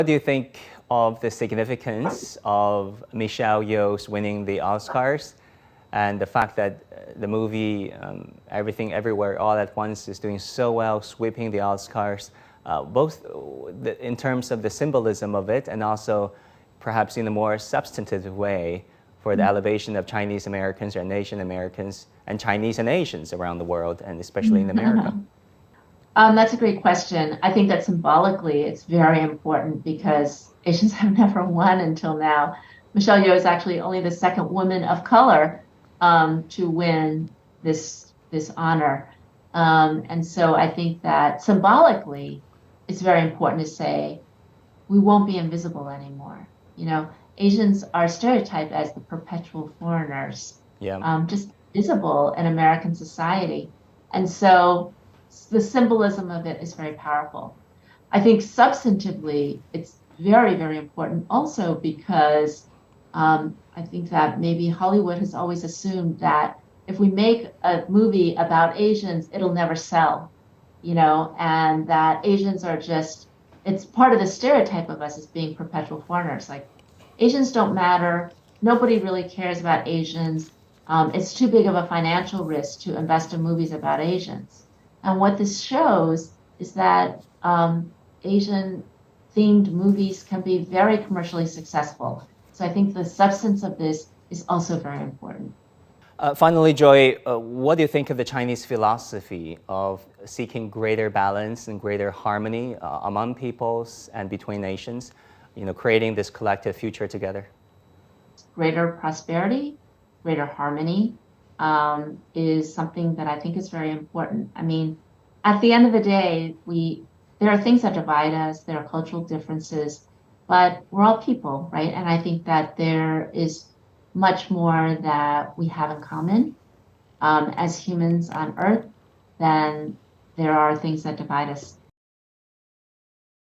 What do you think of the significance of Michelle Yeoh's winning the Oscars and the fact that the movie Everything Everywhere All at Once is doing so well, sweeping the Oscars, both in terms of the symbolism of it and also perhaps in a more substantive way for the elevation of Chinese Americans and Asian Americans and Chinese and Asians around the world, and especially in America? That's a great question. I think that symbolically it's very important because Asians have never won until now. Michelle Yeoh is actually only the second woman of color to win this honor. And so I think that symbolically it's very important to say we won't be invisible anymore. You know, Asians are stereotyped as the perpetual foreigners, just visible in American society. And so the symbolism of it is very powerful. I think substantively, it's very, very important also because I think that maybe Hollywood has always assumed that if we make a movie about Asians, it'll never sell, you know, and that Asians are just, it's part of the stereotype of us as being perpetual foreigners. Like, Asians don't matter. Nobody really cares about Asians. It's too big of a financial risk to invest in movies about Asians. And what this shows is that Asian-themed movies can be very commercially successful. So I think the substance of this is also very important. Finally, Joy, what do you think of the Chinese philosophy of seeking greater balance and greater harmony among peoples and between nations, you know, creating this collective future together? Greater prosperity, greater harmony, is something that I think is very important. I mean, at the end of the day, there are things that divide us, there are cultural differences, but we're all people, right? And I think that there is much more that we have in common as humans on Earth than there are things that divide us.